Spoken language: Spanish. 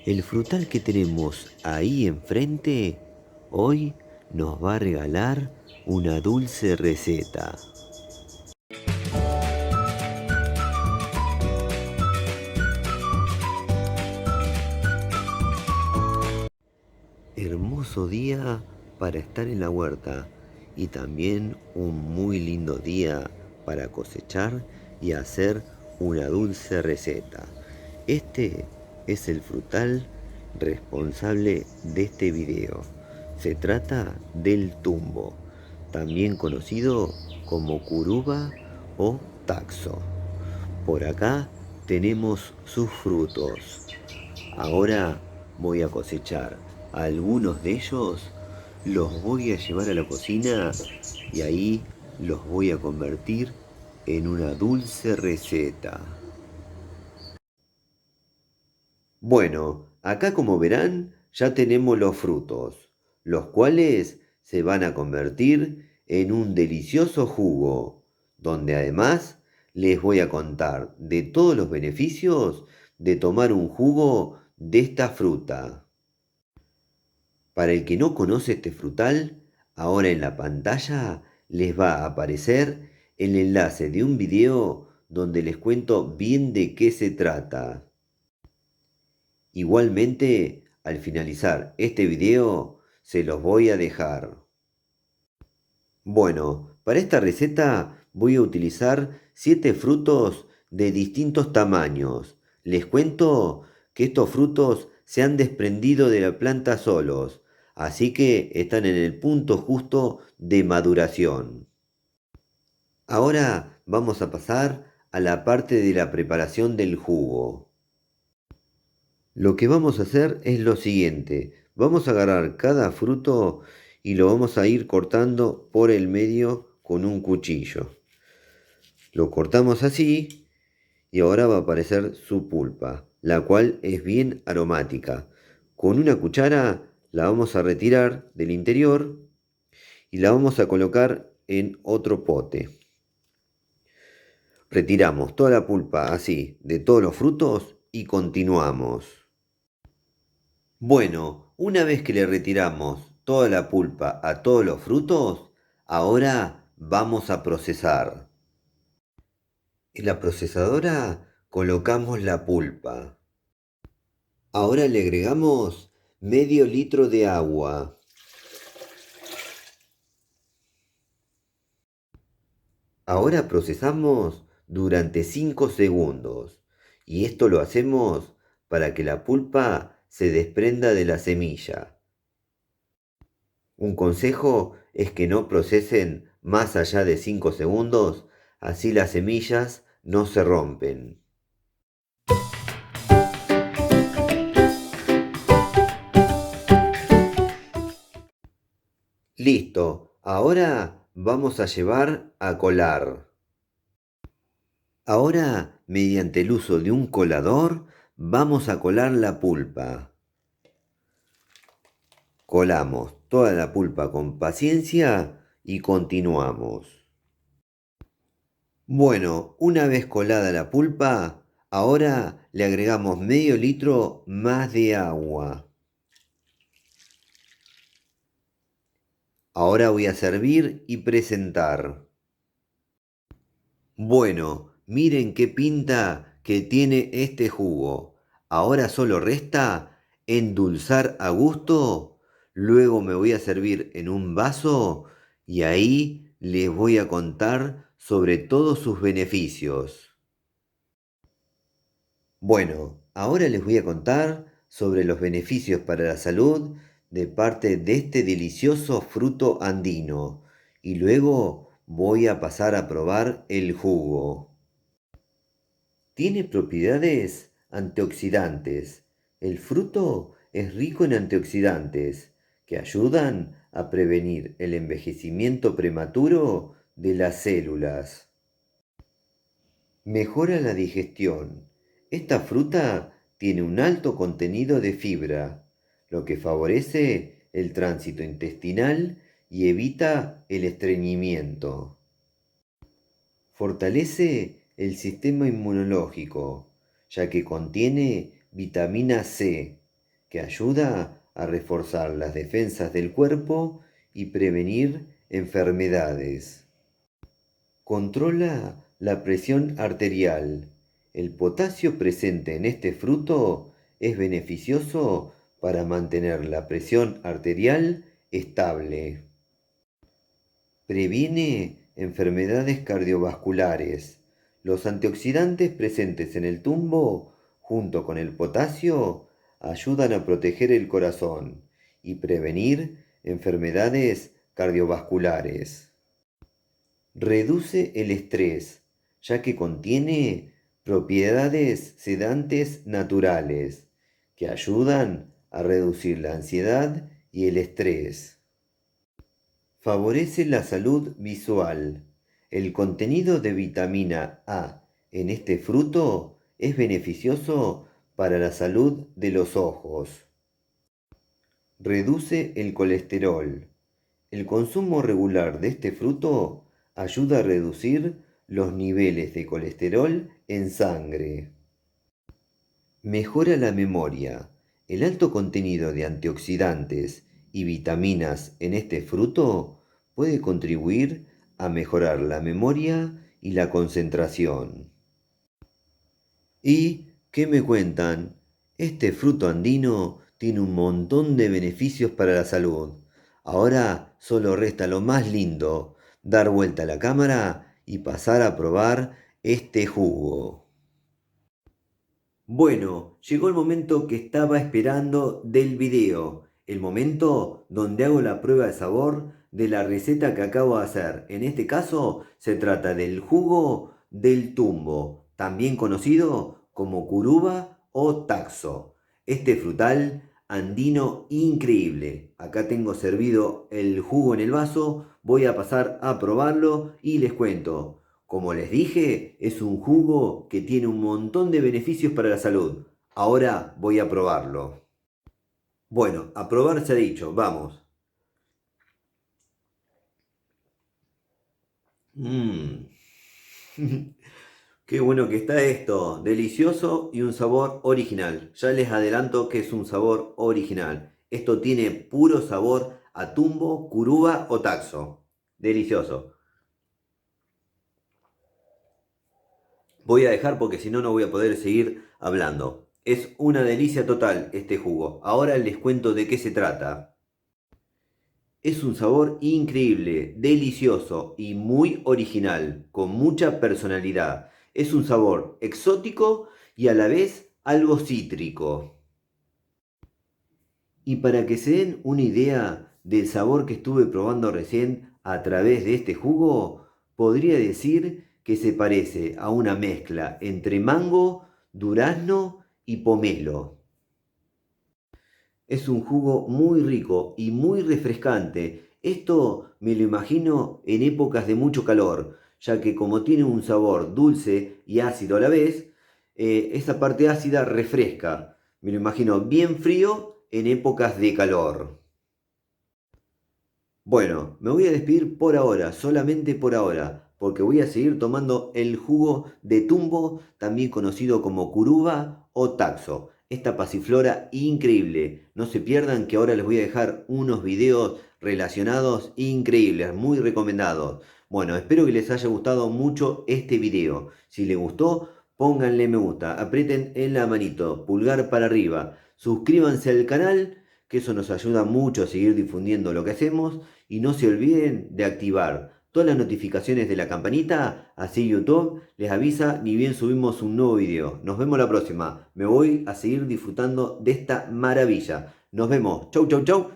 El frutal que tenemos ahí enfrente hoy nos va a regalar una dulce receta. Hermoso día para estar en la huerta y también un muy lindo día para cosechar y hacer una dulce receta. Este es el frutal responsable de este video. Se trata del tumbo, también conocido como curuba o taxo. Por acá tenemos sus frutos. Ahora voy a cosechar algunos de ellos, los voy a llevar a la cocina y ahí los voy a convertir en una dulce receta. Bueno, acá como verán ya tenemos los frutos, los cuales se van a convertir en un delicioso jugo, donde además les voy a contar de todos los beneficios de tomar un jugo de esta fruta. Para el que no conoce este frutal, ahora en la pantalla les va a aparecer el enlace de un video donde les cuento bien de qué se trata. Igualmente, al finalizar este video, se los voy a dejar. Bueno, para esta receta voy a utilizar 7 frutos de distintos tamaños. Les cuento que estos frutos se han desprendido de la planta solos, así que están en el punto justo de maduración. Ahora vamos a pasar a la parte de la preparación del jugo. Lo que vamos a hacer es lo siguiente. Vamos a agarrar cada fruto y lo vamos a ir cortando por el medio con un cuchillo. Lo cortamos así y ahora va a aparecer su pulpa, la cual es bien aromática. Con una cuchara la vamos a retirar del interior y la vamos a colocar en otro pote. Retiramos toda la pulpa así de todos los frutos y continuamos. Bueno, una vez que le retiramos toda la pulpa a todos los frutos, ahora vamos a procesar. En la procesadora colocamos la pulpa. Ahora le agregamos medio litro de agua. Ahora procesamos durante 5 segundos. Y esto lo hacemos para que la pulpa se desprenda de la semilla. Un consejo es que no procesen más allá de 5 segundos, así las semillas no se rompen. Listo, ahora vamos a llevar a colar. Ahora, mediante el uso de un colador, vamos a colar la pulpa. Colamos toda la pulpa con paciencia y continuamos. Bueno, una vez colada la pulpa, ahora le agregamos medio litro más de agua. Ahora voy a servir y presentar. Bueno, miren qué pinta que tiene este jugo. Ahora solo resta endulzar a gusto. Luego me voy a servir en un vaso y ahí les voy a contar sobre todos sus beneficios. Bueno, ahora les voy a contar sobre los beneficios para la salud de parte de este delicioso fruto andino y luego voy a pasar a probar el jugo. Tiene propiedades antioxidantes. El fruto es rico en antioxidantes que ayudan a prevenir el envejecimiento prematuro de las células. Mejora la digestión. Esta fruta tiene un alto contenido de fibra, lo que favorece el tránsito intestinal y evita el estreñimiento. Fortalece el sistema inmunológico, ya que contiene vitamina C. que ayuda a reforzar las defensas del cuerpo y prevenir enfermedades. Controla la presión arterial. El potasio presente en este fruto es beneficioso para mantener la presión arterial estable. Previene enfermedades cardiovasculares. Los antioxidantes presentes en el tumbo, junto con el potasio, ayudan a proteger el corazón y prevenir enfermedades cardiovasculares. Reduce el estrés, ya que contiene propiedades sedantes naturales que ayudan a reducir la ansiedad y el estrés. Favorece la salud visual. El contenido de vitamina A en este fruto es beneficioso para la salud de los ojos. Reduce el colesterol. El consumo regular de este fruto ayuda a reducir los niveles de colesterol en sangre. Mejora la memoria. El alto contenido de antioxidantes y vitaminas en este fruto puede contribuir a mejorar la memoria y la concentración. ¿Y qué me cuentan? Este fruto andino tiene un montón de beneficios para la salud. Ahora solo resta lo más lindo, dar vuelta a la cámara y pasar a probar este jugo. Bueno, llegó el momento que estaba esperando del video, el momento donde hago la prueba de sabor de la receta que acabo de hacer. En este caso se trata del jugo del tumbo, también conocido como curuba o taxo. Este frutal andino increíble. Acá tengo servido el jugo en el vaso, voy a pasar a probarlo y les cuento. Como les dije, es un jugo que tiene un montón de beneficios para la salud. Ahora voy a probarlo. Bueno, a probar se ha dicho, vamos. Mmm. Qué bueno que está esto, delicioso y un sabor original. Ya les adelanto que es un sabor original. Esto tiene puro sabor a tumbo, curuba o taxo. Delicioso. Voy a dejar porque si no, no voy a poder seguir hablando. Es una delicia total este jugo. Ahora les cuento de qué se trata. Es un sabor increíble, delicioso y muy original, con mucha personalidad. Es un sabor exótico y a la vez algo cítrico. Y para que se den una idea del sabor que estuve probando recién a través de este jugo, podría decir que se parece a una mezcla entre mango, durazno y pomelo. Es un jugo muy rico y muy refrescante. Esto me lo imagino en épocas de mucho calor, ya que como tiene un sabor dulce y ácido a la vez, esa parte ácida refresca. Me lo imagino bien frío en épocas de calor. Bueno, me voy a despedir por ahora, solamente por ahora, porque voy a seguir tomando el jugo de tumbo, también conocido como curuba o taxo. Esta pasiflora increíble. No se pierdan que ahora les voy a dejar unos videos relacionados increíbles, muy recomendados. Bueno, espero que les haya gustado mucho este video. Si les gustó, pónganle me gusta, aprieten en la manito, pulgar para arriba, suscríbanse al canal, que eso nos ayuda mucho a seguir difundiendo lo que hacemos. Y no se olviden de activar todas las notificaciones de la campanita, así YouTube les avisa ni bien subimos un nuevo video. Nos vemos la próxima. Me voy a seguir disfrutando de esta maravilla. Nos vemos. Chau, chau, chau.